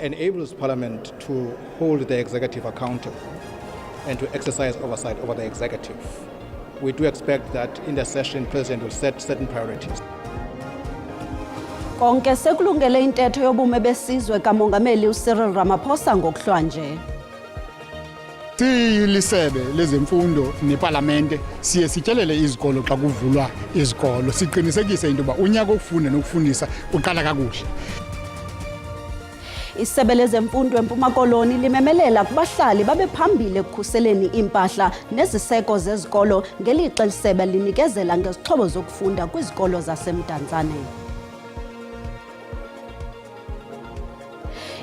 enables Parliament to hold the executive accountable and to exercise oversight over the executive. We do expect that in the session, President will set certain priorities. Konke sekulungele intetho yobume besizwe kaMongameli uCyril Ramaphosa ngokuhlanje. Silisebe lezemfundo neParlamente siye sityelele izikolo xa kuvulwa izikolo siqinisekise into yoba unyaka wokufunda nokufundisa uqala kakuhle. Isebe lezemfundo eMpuma Koloni limemelela kubahlali babe phambili ekukhuseleni impahla neziseko zezikolo ngelixa isebe linikezela ngezixhobo zokufunda kwizikolo zaseMdantsane.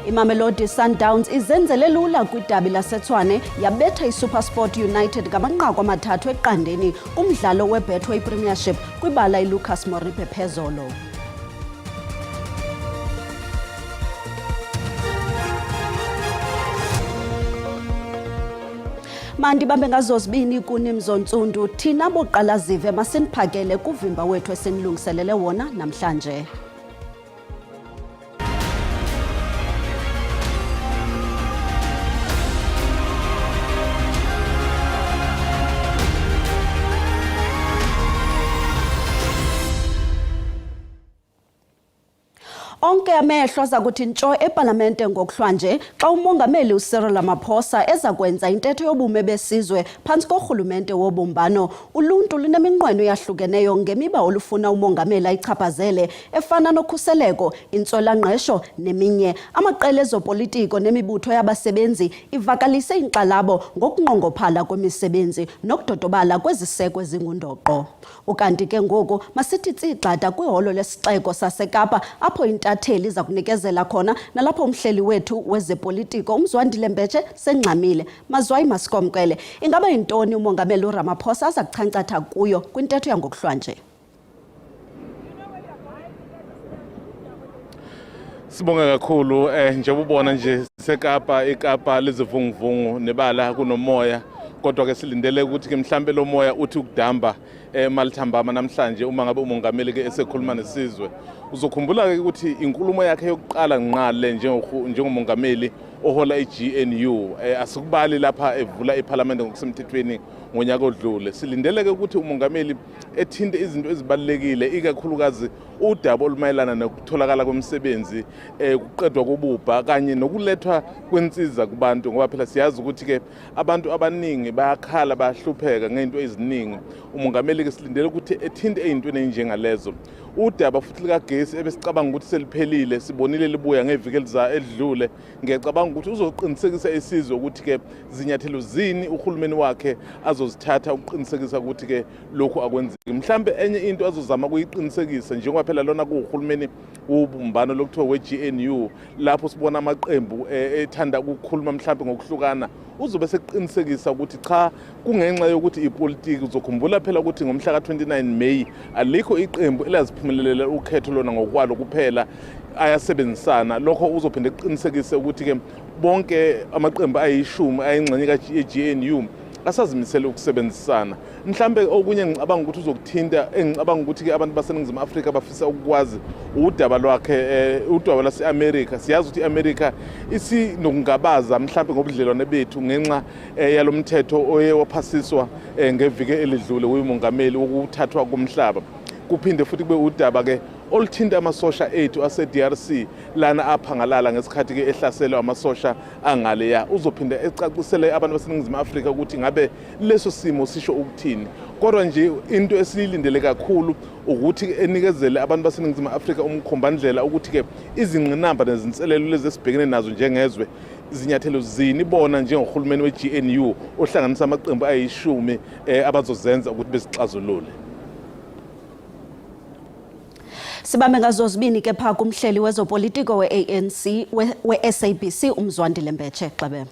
Imamelodi Sundowns izenzele lula kwidabi laseTshwane yabetha iSuperSport United ngamanqaku amathathu eqandeni kumdlalo weBetway Premiership kwibala iLucas Moripe phezolo. Mandi bambe ngazozibini kuNimzo Ntsundu thina boqala zive masiniphakele kuvimba wethu esinilungiselele wona namhlanje. Onke amehlo azakuthi ntsho eParlamente ngokuhlanje xa uMongameli uCyril Ramaphosa ezakwenza intetho yobume besizwe phantsi korhulumente wobumbano. Uluntu luneminqweno yahlukeneyo ngemiba olufuna uMongameli ayichaphazele efana nokhuseleko, intswelangqesho neminye. Amaqela ezopolitiko nemibutho yabasebenzi ivakalise inkxalabo ngokunqongophala kwemisebenzi nokudodobala kweziseko ezingundoqo. Ukanti ke ngoku masithi tsigxada kwiholo lesixeko saseKapa apho intatheli zakunikezela khona nalapho umhleli wethu wezepolitiko uMzwandile Mbeche sengxamile. Mazwayi masikomkele, ingaba yintoni uMongameli uRamaphosa azakuchancatha kuyo kwintetho yangokuhlanje? Sibonga kakhulu njengoba ubona nje seKapa iKapa lezivunguvungu nebala kunomoya kodwa ke silindele ukuthi ke mhlambe lo moya uthi ukudamba malithambama namhlanje uma ngabe uMongameli ke esekhuluma nesizwe. Uzokhumbula ke ukuthi inkulumo yakhe yokuqala ngqale njengoMongameli ohola iGNU asikubali lapha evula iParliament ngokusemthethweni ngonyaka odlule. Silindele ke ukuthi uMongameli ethinte izinto ezibalekile ikakhulukazi udaba olumayelana nokutholakala kwemisebenzi kuqedwa kobubha kanye nokulethwa kwensiza kubantu ngoba phela siyazi ukuthi ke abantu abaningi bayakhala bayahlupheka ngento eziningi. uMongameli ke silindele ukuthi ethinte ezintweni enjengalezo. Udaba futhi likagesi ebesicabanga ukuthi seliphelile sibonile libuya ngeviki elidlule. Ngiyacabanga ukuthi uzoqinisekisa isizwe ukuthi ke zinyathelo zini uhulumeni wakhe azozithatha ukuqinisekisa ukuthi ke lokhu akwenzeki. Mhlambe enye into azozama kuyiqinisekisa njengoba phela lona kuhulumeni wobumbano lokuthiwa weGNU lapho sibona amaqembu ethanda ukukhuluma mhlambe ngokuhlukana. Uzobe seqinisekisa ukuthi cha kungenxa yokuthi ipolitiki uzokhumbula phela ukuthi ngomhla ka29 May alikho iqembu elaziphumelela ukhetho lona ngokwalo kuphela ayasebenzisana. Lokho uzophinde eqinisekise ukuthi ke bonke amaqembu ayishumi ayingxenye kaGNU asazimisele ukusebenzisana. Mhlambe okunye ngicabanga ukuthi uzokuthinta engicabanga ukuthi ke abantu baseNingizimu Afrika bafisa ukwazi udaba lwakhe udaba laseAmerica. Siyazi ukuthi iAmerica isinokungabaza mhlambe ngobudlelwane bethu ngenxa yalomthetho oye waphasiswa ngeviki elidlule uMongameli ukuthathwa komhlaba. Kuphinde futhi kube udaba ke oluthinta amasosha ethu ase-DRC lana aphangalala ngesikhathi ke ehlaselwa amasosha angaleya. Uzophinda ecacisele abantu baseNingizimu Afrika ukuthi ngabe leso simo sisho ukuthini. Kodwa nje into esiyilindele kakhulu ukuthi enikezele abantu baseNingizimu Afrika umkhombandlela ukuthi ke izingqinamba nezinselelo lezi esibhekene nazo njengezwe izinyathelo zini bona njengohulumeni weGNU ohlanganisa amaqembu ayishumi abazozenza ukuthi bezixazulule. Sibambe ngazozibini ke pha kumhleli wezopolitiko weANC weSABC uMzwandile Mbeche Xebe.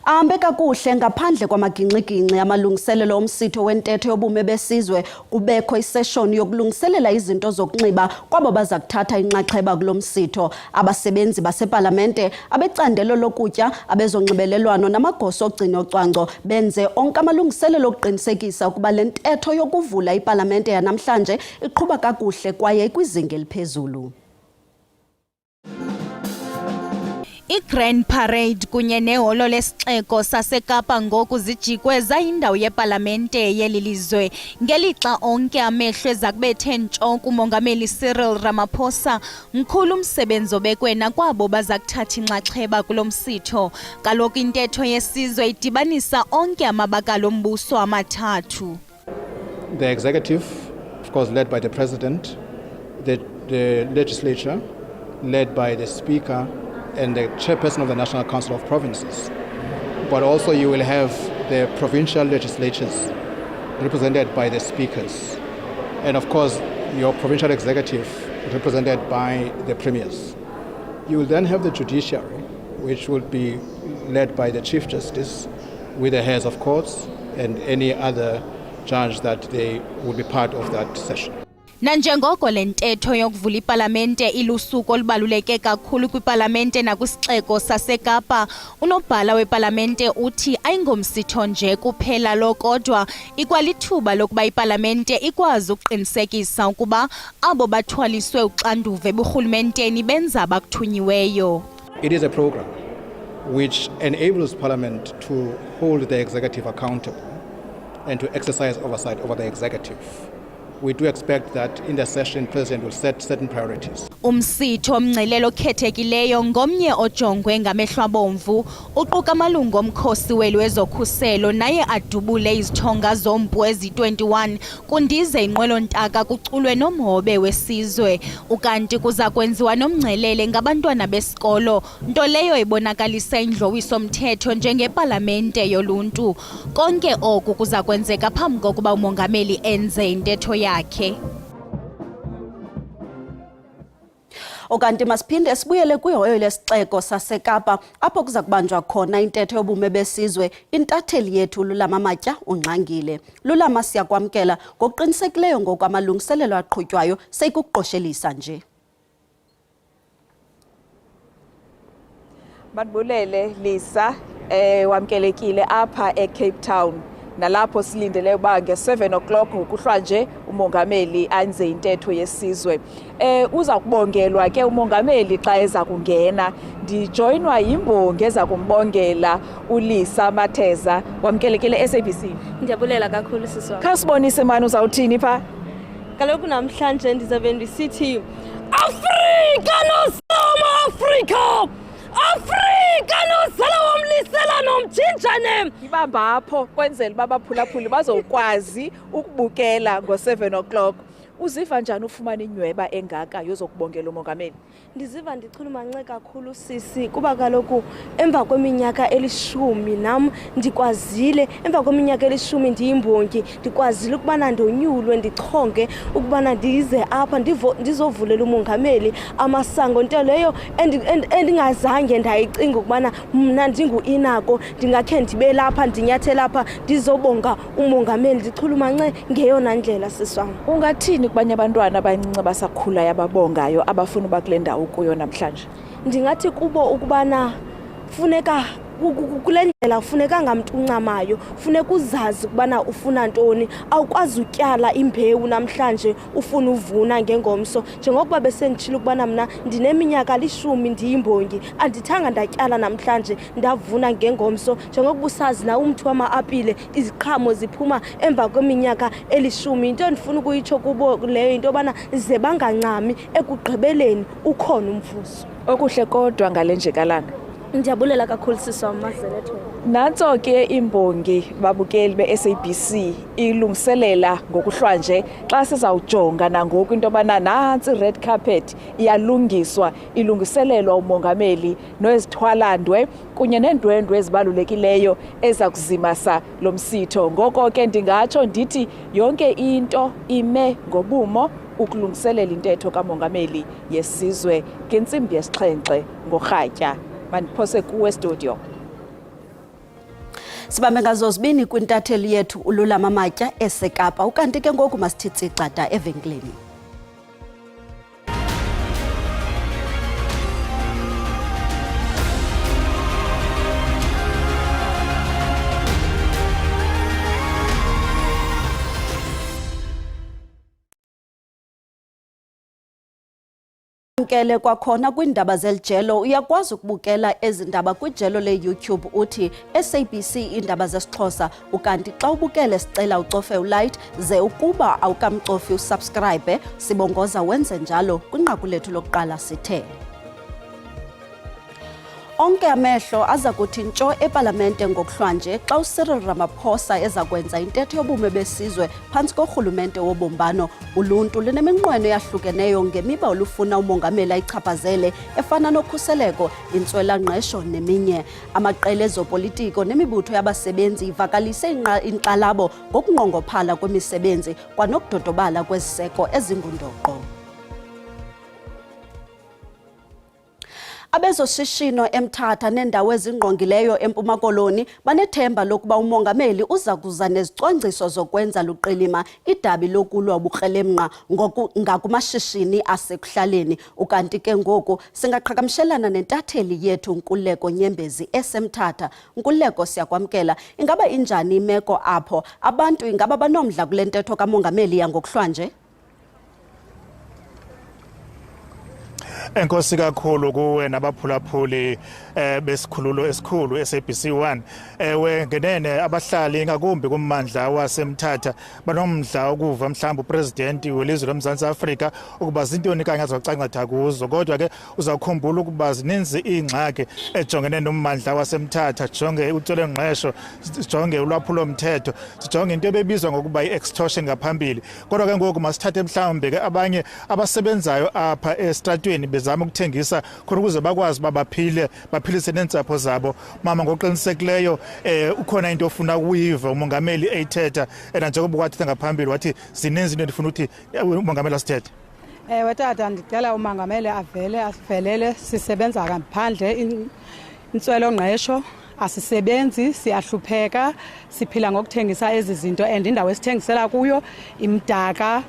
Ahambe kakuhle ngaphandle kwamagingxigingxi amalungiselelo omsitho wentetho yobume besizwe kubekho iseshoni yokulungiselela izinto zokunxiba kwabo baza kuthatha inxaxheba kulomsitho. Abasebenzi baseParlamente abecandelo lokutya abezonxibelelwano namagoso ogcino ocwangco benze onke amalungiselelo okuqinisekisa ukuba le ntetho yokuvula iParlamente yanamhlanje iqhuba kakuhle kwaye kwizinga eliphezulu. I-Grand Parade kunye neholo lesixeko saseKapa ngoku zijikwe zayindawo yepalamente yeli lizwe. Ngelixa onke amehlo ezakubethe ntsho kumongameli Cyril Ramaphosa, mkhulu umsebenzi obekwe nakwabo baza kuthatha inxaxheba kulo msitho. Kaloku intetho yesizwe idibanisa onke amabakala ombuso amathathu. The executive, of course, led by the president, the legislature, led by the speaker, and the chairperson of the National Council of Provinces. But also you will have the provincial legislatures represented by the speakers. And of course, your provincial executive represented by the premiers. You will then have the judiciary, which will be led by the Chief Justice, with the heads of courts and any other judge that they will be part of that session. Nanjengoko le ntetho yokuvula ipalamente ilusuku olubaluleke kakhulu kwipalamente nakwisixeko saseKapa, unobhala wepalamente uthi ayingomsitho nje kuphela lo kodwa ikwalithuba lokuba ipalamente ikwazi ukuqinisekisa ukuba abo bathwaliswe uxanduva eburhulumenteni benza abakuthunyiweyo. It is a program which enables Parliament to hold the executive accountable and to exercise oversight over the executive. We do expect that in the session, President will set certain priorities. Umsitho omngcelelo okhethekileyo ngomnye ojongwe ngamehlo abomvu uquka amalungu omkhosi weli wezokhuselo naye adubule izithonga zompu ezi-21 kundize inqwelontaka kuculwe nomhobe wesizwe. Ukanti kuza kwenziwa nomngcelele ngabantwana besikolo, nto leyo ibonakalisa indlowiso-mthetho njengepalamente yoluntu. Konke oku kuza kwenzeka phambi kokuba umongameli enze intetho yakhe. Okanti masiphinde sibuyele kwihoyo lesixeko saseKapa apho kuza kubanjwa khona intetho yobume besizwe. Intatheli yethu Lulama Matya ungxangile. Lulama, siyakwamkela ngokuqinisekileyo ngokwamalungiselelo aqhutywayo seyikuqoshelisa nje. Madbulele Lisa wamkelekile apha eCape Town. Nalapho silindele uba nge-7 o'clock ngokuhlwa nje umongameli anze intetho yesizwe. Uza kubongelwa ke umongameli xa eza kungena. Ndijoyinwa yimbongi eza kumbongela uLisa Matheza. Wamkelekile SABC. Ndiyabulela kakhulu siswa. Khasibonise mani uzawuthini pha? Kaloku namhlanje ndizabe ndisithi Afrika nosama Afrika! Afrika nosala womlisela nomthinjane. Ibamba apho kwenzela uba abaphulaphuli bazokwazi ukubukela ngo-7 o'clock. Uziva njani ufumana inyweba engaka yozokubongela umongameli? Ndiziva ndichulumance kakhulu sisi kuba kaloku emva kweminyaka elishumi nam ndikwazile, emva kweminyaka elishumi ndiyimbongi, ndikwazile ukubana ndonyulwe ndichonge ukubana ndize apha ndizovulela umongameli amasango, nto leyo endingazange ndayicinga ukubana mna ndingu-inako ndingakhe ndibe lapha ndinyathela apha ndizobonga umongameli. Ndichulumance ngeyona ndlela siswam. Ungathini kubanye abantwana abancinci basakhulayo ababongayo abafuna uba kule ndawo kuyo namhlanje? Ndingathi kubo ukubana funeka kule ndlela funeka ngamntu uncamayo, funeka uzazi ukubana ufuna ntoni. Awukwazi utyala imbewu namhlanje ufuna uvuna ngengomso. Njengokuba besenditshilo ukubana mna ndineminyaka 10 ndiyimbongi, andithanga ndatyala namhlanje ndavuna ngengomso. Njengokuba usazi na umthi wama-apile iziqhamo ziphuma emva kweminyaka 10. Into ndifuna ukuyitsho kubo leyo into yobana ze bangancami, ekugqibeleni ukhona umvuzo. Okuhle kodwa ngale njekalanga. Ndiyabulela kakhulu siswa mazeletho. Nantso ke imbongi babukeli be-SABC ilungiselela ngokuhlwa nje xa sizawujonga nangoku into yobana nantsi red carpet iyalungiswa, ilungiselelwa umongameli noezithwalandwe kunye neendwendwe ezibalulekileyo eza kuzimasa lo msitho. Ngoko ke ndingatsho ndithi yonke into ime ngobumo ukulungiselela intetho kamongameli yesizwe ngentsimbi yesi-7 ngorhatya. Mandiphose kuwe studio. Sibambe ngazo zibini kwintatheli yethu uLulama Matya eseKapa. Ukanti ke ngoku masithitsi gcada evenkileni. Nkele kwakhona kwindaba zeljelo uyakwazi ukubukela ezi ndaba kwijelo le-YouTube uthi SABC indaba zesiXhosa ukanti xa ubukele sicela ucofe ulike ze ukuba awukamcofi usubscribe sibongoza wenze njalo kwinqaku lethu lokuqala sithe onke amehlo aza kuthi ntsho epalamente ngokuhlwanje xa uCyril Ramaphosa eza kwenza intetho yobume besizwe phantsi korhulumente wobumbano. Uluntu luneminqweno yahlukeneyo ngemiba olufuna umongameli ayichaphazele efana nokhuseleko, intswela-ngqesho neminye. Amaqela ezopolitiko nemibutho yabasebenzi ivakalise inkxalabo ngokunqongophala kwemisebenzi kwanokudodobala kweziseko ezingundoqo. Abezoshishino eMthatha nendawo ezingqongileyo eMpuma Koloni banethemba lokuba umongameli uza kuza nezicwangciso zokwenza luqilima idabi lokulwa ubukrelemnqa ngakumashishini asekuhlaleni. Ukanti ke ngoku singaqhagamshelana nentatheli yethu Nkululeko Nyembezi eseMthatha. Nkululeko, siyakwamkela. Ingaba injani imeko apho? Abantu ingaba banomdla kule ntetho kamongameli yangokuhlwanje? Enkosi kakhulu kuwe nabaphulaphuli besikhululo esikhulu SABC1. Ngenene abahlali ngakumbi kummandla waseMthatha banomdla ukuva mhlawumbe upresident welizwe loMzantsi Afrika ukuba zintoni kanye azocangatha kuzo. Kodwa ke uzawukhumbula ukuba zininzi iingxaki ejongene nommandla waseMthatha, jonge utswelengqesho, jonge ulwaphulomthetho, jonge into ebebizwa ngokuba yi-extortion ngaphambili. Kodwa ke ngoku masithathe mhlawumbe ke abanye abasebenzayo apha estratweni bezama ukuthengisa khona ukuze bakwazi uba baphilise neentsapho zabo. Mama, ngokuqinisekileyo ukhona into ofuna ukuyiva umongameli eyithetha nanjengoba kwathetha ngaphambili wathi zininzi into endifuna ukuthi umongameli asithethe. Ewe tata, ndicela umongameli avelele. Sisebenza ngaphandle, intswelo-ngqesho asisebenzi, siyahlupheka, siphila ngokuthengisa ezi zinto and indawo esithengisela kuyo imdaka,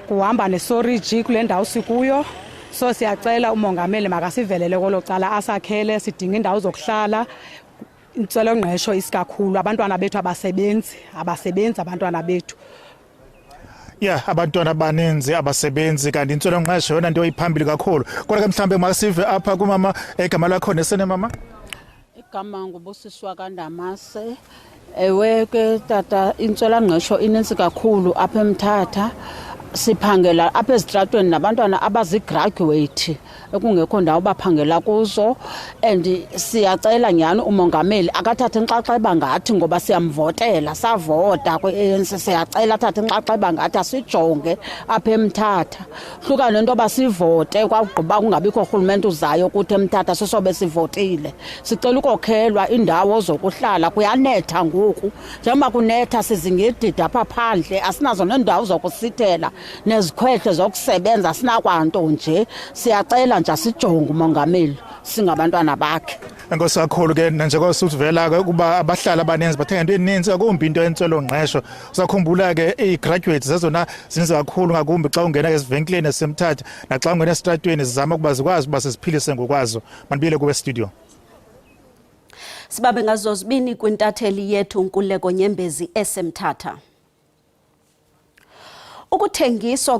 kuhamba nesoriji kule ndawo sikuyo. So siyacela umongameli makasivelele kolo cala, asakhele, sidinga indawo zokuhlala. Intswelo-ngqesho isikakhulu, abantwana bethu abasebenzi abantwana bethu. Abantwana abaninzi abasebenzi kanti intswelo-ngqesho yona nto iphambili kakhulu. Kodwa ke mhlawumbe masive apha kumama, egama lakho nesene mama? Igama nguBusiswa kaNdamase. Ewe ke tata, intswelo-ngqesho ininzi kakhulu apha eMthatha. Siphangela apha ezitratweni nabantwana abazigraduate ekungekho ndawo baphangela kuzo, and siyacela nyhani umongameli akathathe inxaxheba ngathi ngoba siyamvotela, savota kwi-ANC. Siyacela athathe inxaxheba ngathi asijonge apha eMthatha, hlukane nento basivote kwagqiba kungabikho rhulumente uzayo kuthi eMthatha sisobe sivotile. Sicela ukokhelwa indawo zokuhlala, kuyanetha ngoku. Njengoba kunetha sizingedida apha phandle, asinazo neendawo zokusithela nezikhwehle zokusebenza, sinakwanto nje. Siyacela nje sijonge umongameli singabantwana bakhe. Enkosi kakhulu ke nanjengoko sivela ke ukuba abahlali abaninzi bathenga into eninzi ngakumbi into yentswelo-ngqesho. Uzakhumbula ke ii-graduates zezona zininzi kakhulu ngakumbi xa ungena ezivenkileni eseMthatha naxa ungena esitratweni zizama ukuba zikwazi uba siziphilise ngokwazo. Mandibile kuwe studio. Sibabe ngazo zibini kwintatheli yethu Nkululeko Nyembezi eseMthatha. Ukuthengiswa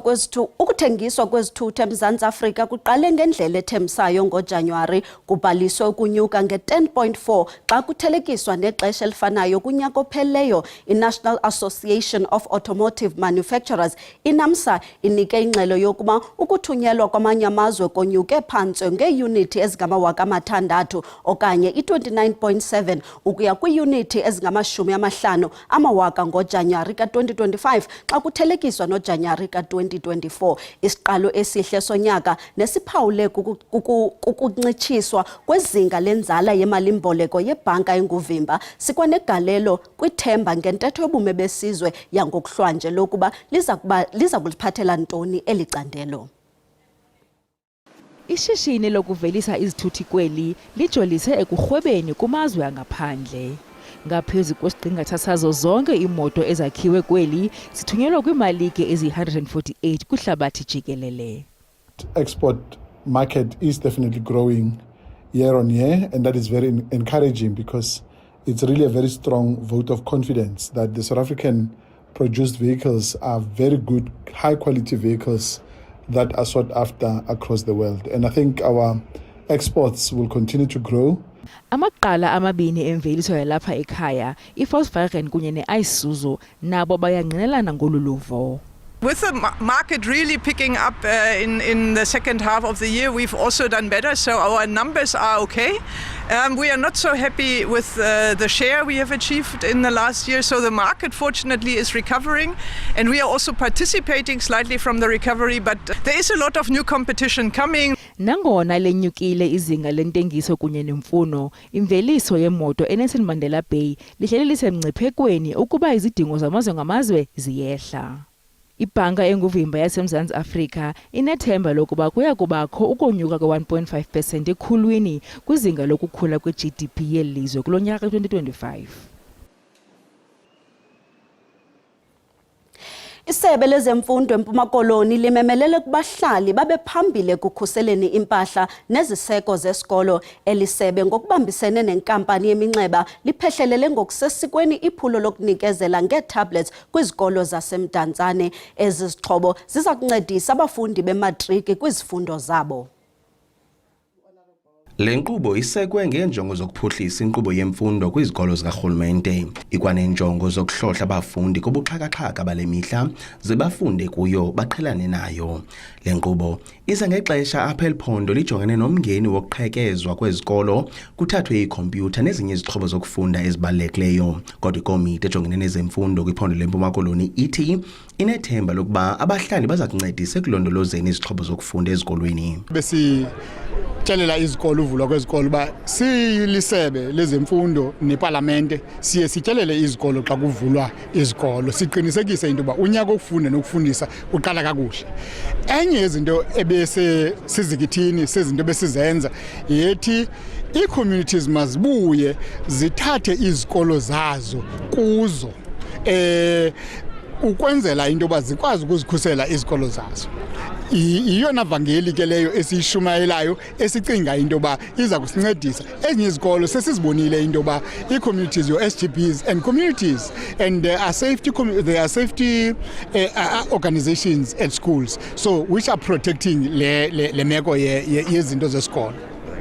kwezithuthi eMzantsi Afrika kuqale ngendlela ethembisayo ngoJanuwari, kubhaliswe ukunyuka nge-10.4 xa kuthelekiswa nexesha elifanayo kunyaka opheleyo. I-National Association of Automotive Manufacturers, INAMSA, inike ingxelo yokuba ukuthunyelwa kwamanye amazwe konyuke phantse ngeeyunithi ezingama-6,000 okanye i-29.7 ukuya kwiiyunithi ezingama-50,000 ngoJanuwari ka-2025 xa kuthelekiswa noJanuwari ka-2024. Isiqalo esihle sonyaka nesiphawule kukuncitshiswa kwezinga lenzala yemalimboleko yebhanka enguvimba sikwanegalelo kwithemba ngentetho yobume besizwe yangokuhlwanje lokuba liza kuliphathela ntoni eli candelo. Ishishini lokuvelisa izithuthi kweli lijolise ekurhwebeni kumazwe angaphandle. Ngaphezu kwesiqingatha sazo zonke imoto ezakhiwe kweli zithunyelwa kwiimalike ezi-148 kwihlabathi jikelele. Export market is definitely growing year on year, and that is very encouraging because it's really a very strong vote of confidence that the South African produced vehicles are very good, high quality vehicles that are sought after across the world. And I think our exports will continue to grow. Amaqala amabini emveliso yalapha ekhaya, iVolkswagen kunye neIsuzu, nabo bayangqinelana ngoluluvo. With the market really picking up in the second half of the year, we've also done better, so our numbers are okay. We are not so happy with the share we have achieved in the last year, so the market fortunately is recovering, and we are also participating slightly from the recovery, but there is a lot of new competition coming. Nangona lenyukile izinga lentengiso kunye nemfuno, imveliso yemoto eNelson Mandela Bay lihleli lisemngciphekweni ukuba izidingo zamazwe ngamazwe ziyehla. Ibhanka enguvimba yaseMzantsi Afrika inethemba lokuba kuya kubakho ukonyuka kwe-1.5% ekhulwini kwizinga lokukhula kwe-GDP yelizwe kulo nyaka 2025. Isebe lezemfundo eMpuma Koloni limemelele kubahlali babe phambili ekukhuseleni impahla neziseko zesikolo. Elisebe ngokubambisene nenkampani yeminxeba liphehlelele ngokusesikweni iphulo lokunikezela ngeetablets kwizikolo zaseMdantsane. Ezi zixhobo ziza kuncedisa abafundi bematriki kwizifundo zabo. Le nkqubo isekwe ngeenjongo zokuphuhlisa inkqubo yemfundo kwizikolo zikarhulumente, ikwaneenjongo zokuhlohla abafundi kubuxhakaxhaka bale mihla zibafunde kuyo baqhelane nayo. Le nkqubo iza ngexesha apha eliphondo lijongene nomngeni wokuqhekezwa kwezikolo kuthathwe iikhompyutha nezinye izixhobo zokufunda ezibalulekileyo. Kodwa ikomiti ejongene nezemfundo kwiphondo leMpuma Koloni ithi inethemba lokuba abahlali baza kuncedisa ekulondolozeni izixhobo zokufunda ezikolweni. Tyelela izikolo uvulwa kwezikolo ba siyilisebe lezemfundo neParlamente siye sityelele izikolo xa kuvulwa izikolo siqinisekise into ba unyaka okufunda nokufundisa uqala kakuhle. Enye izinto ebese sizikithini sezinto besizenza yethi ii-communities mazibuye zithathe izikolo zazo kuzo ukwenzela into ba zikwazi ukuzikhusela izikolo zazo. Iyona vangeli ke leyo esishumayelayo esicinga into ba iza kusincedisa. Ezinye izikolo sesizibonile into ba ii-communities, your SGBs and communities, and there are safety organizations at schools, so which are protecting le meko yezinto zesikolo.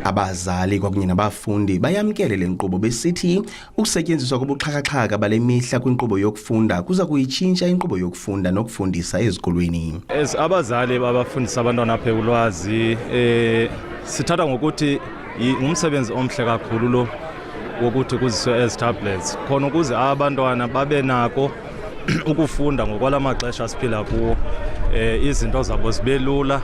Abazali kwakunye nabafundi bayamkele le nkqubo besithi ukusetyenziswa kobuxhakaxhaka bale mihla kwinkqubo yokufunda kuza kuyitshintsha inkqubo yokufunda nokufundisa ezikolweni. Abazali babafundisa abantwana apha ulwazi sithatha ngokuthi ngumsebenzi omhle kakhulu lo wokuthi kuziswe ezi tablets khona ukuze abantwana babe nako ukufunda ngokwala maxesha siphila kuwo, izinto zabo zibe lula,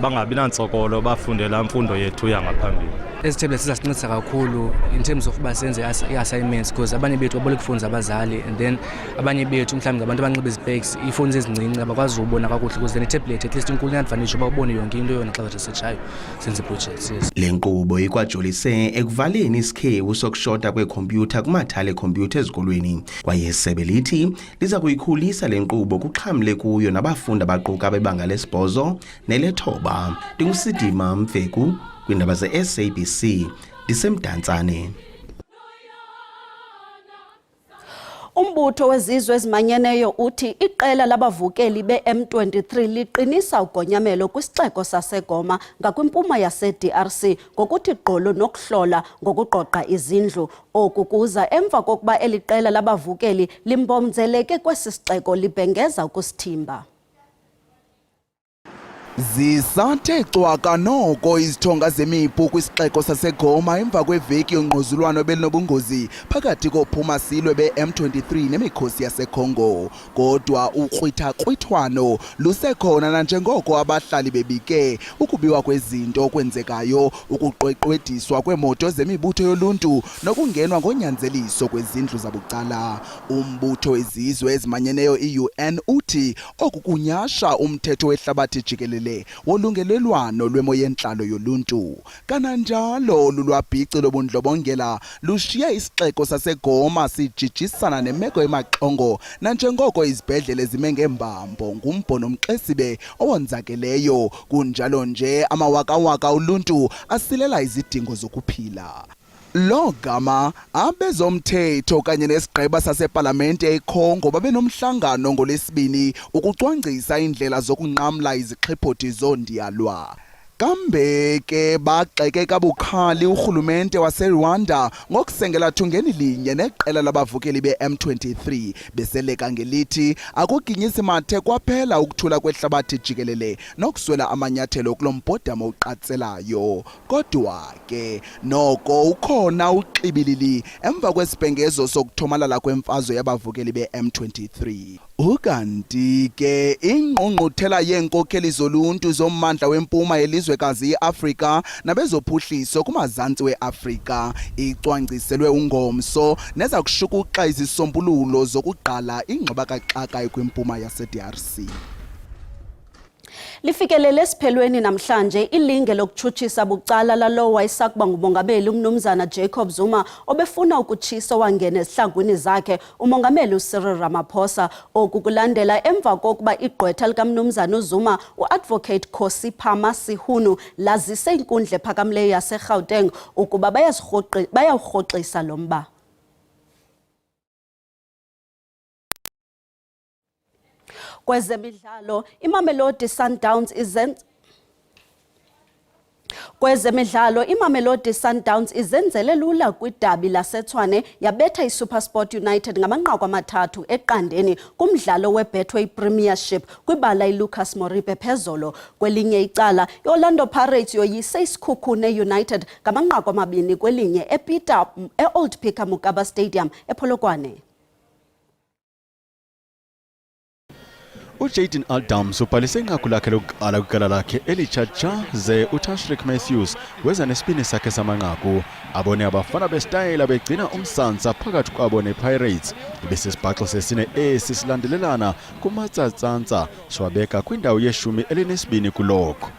bangabi nantsokolo bafundela imfundo yethu yangaphambili. Ezi tablets zasincedisa kakhulu in terms of basenze i-assignments because abanye bethu baboleka ifowuni abazali, and then abanye bethu mhlawumbi ngabantu abanxiba izipeks iifowuni ezincinci abakwazi ubona kakuhle because then itablet at least inkulu ine-advantage uba ubone yonke into yona xa researchayo senze projects. Le nkqubo ikwajolise ekuvaleni isikhewu sokushota kweekhompyutha kumathala ekhompyutha ezikolweni, kwaye isebe lithi liza kuyikhulisa le nkqubo kuxhamle kuyo nabafundi abaquka bebanga lesibhozo nelethoba. Ndingusidima Mfeku kwindaba ze-SABC ndisemdantsane. Umbutho wezizwe ezimanyeneyo uthi iqela labavukeli be-M23 liqinisa ugonyamelo kwisixeko saseGoma ngakwimpuma yase-DRC ngokuthi gqolo nokuhlola ngokuqoqa izindlu. Oku kuza emva kokuba eli qela labavukeli limbomzeleke kwesi sixeko libhengeza ukusithimba. Zisathe cwaka noko izithonga zemiphu kwisixeko saseGoma emva kweveki yongquzulwano belinobungozi phakathi kophuma silwe be-M23 nemikhosi yaseCongo. Kodwa ukrwitha-krwithwano lusekhona nanjengoko abahlali bebike ukubiwa kwezinto okwenzekayo, ukuqweqwediswa kweemoto zemibutho yoluntu nokungenwa ngonyanzeliso kwezindlu zabucala. Umbutho wezizwe ezimanyeneyo i-UN uthi oku kunyasha umthetho wehlabathi jikelele wolungelelwano lwemo yentlalo yoluntu. Kananjalo lulwabhici lobundlobongela lushiya isixeko saseGoma sijijisana nemeko emaxongo nanjengoko izibhedlele zime ngembambo ngumbhono Mxesibe owonzakeleyo. Kunjalo nje amawakawaka oluntu asilela izidingo zokuphila. Lo gama abezomthetho kanye nesigqeba saseParlamente eCongo babenomhlangano ngoLwesibini ukucwangcisa indlela zokunqamla izixhiphothi zondiyalwa. Kambe ke bagxeke kabukhali urhulumente waseRwanda ngokusengela thungeni linye neqela labavukeli be-M23 beseleka ngelithi akuginyisi mathe kwaphela ukuthula kwehlabathi jikelele nokuswela amanyathelo kulombhodamo uqatselayo. Kodwa ke noko ukhona uxibilili emva kwesibhengezo sokuthomalala kwemfazwe yabavukeli be-M23. Ukanti ke ingqungquthela yenkokheli zoluntu zommandla wempuma yelizwekazi iAfrika nabezophuhliso kumazantsi weAfrika icwangciselwe ungomso neza kushukuxa izisombululo zokuqala ingxabakaxaka kwimpuma yaseDRC. Lifikelele esiphelweni namhlanje ilinge lokutshutshisa bucala lalowo wayesakuba ngumongameli umnumzana Jacob Zuma obefuna ukutshisa wangena ezihlangwini zakhe umongameli uCyril Ramaphosa okukulandela emva kokuba igqwetha likamnumzana uZuma uadvocate Khosi Phama Sihunu lazise inkundla ephakamileyo yaseGauteng ukuba bayawurhoxisa lo mba. Kwezemidlalo iMamelodi Sundowns izenzele lula kwidabi laseTshwane yabetha iSuperSport United ngamanqaku amathathu eqandeni kumdlalo weBetway Premiership kwibala iLucas Moripe phezolo. Kwelinye icala iOrlando Pirates yoyise iSikhukhune United ngamanqaku amabini kwelinye eOld Peter Mokaba Stadium ePolokwane. uJayden Adams ubhalise inqaku lakhe lokuqala kwigala lakhe elitsha ze uTashrik Matthews weza nesibini sakhe samanqaku abone abafana bestayela begcina umsansa phakathi kwabo nePirates bese sibhaxo sesine esisilandelelana kumatsatsantsa swabeka kwindawo yeshumi elinesibini kulokho.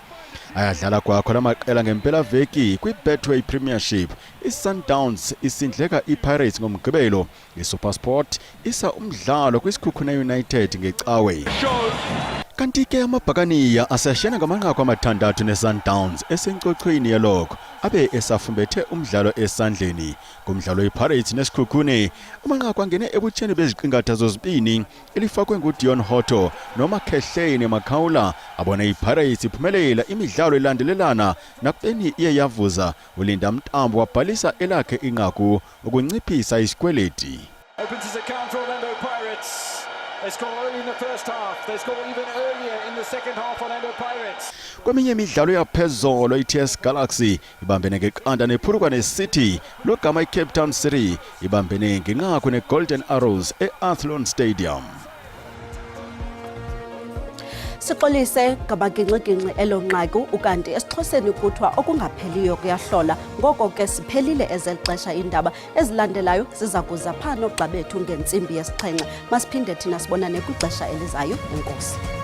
Ayadlala kwakho lamaqela ngempela veki kwiBetway Premiership. iSundowns isindleka iPirates ngomgqibelo, iSuperSport isa umdlalo kwiSikhukhune United ngecawe. Kanti ke amabhakaniya aseshena ngamanqaku amathandathu neSundowns esencochweni yalokho abe esafumbethe umdlalo esandleni. Kumdlalo iPirates neSikhukhune amanqaku angene ebutsheni beziqingatha zozibini elifakwe nguDion Hotto noma Khehleni Makhawula abona iPirates iphumelela imidlalo elandelelana nakubeni iye yavuza uLinda Mtambo wabhalisa elakhe inqaku ukunciphisa isikweleti. Opens as a counter Orlando Pirates. They score early in the first half. They score even earlier in the second half Orlando Pirates. Kweminye imidlalo yaphezolo iTS Galaxy ibambene ngeqanda nePhulukwane City logama iCape Town City ibambene ngenqaku neGolden Arrows eAthlone Stadium. Sixolise ngabaginxiginxi elonqaku ukanti esixhoseni kuthiwa okungapheliyo kuyahlola. Ngoko ke siphelile ezelixesha indaba ezilandelayo ziza kuza phano xa bethu ngentsimbi yesixhenxe. Masiphinde thina sibonane kwixesha elizayo. Enkosi.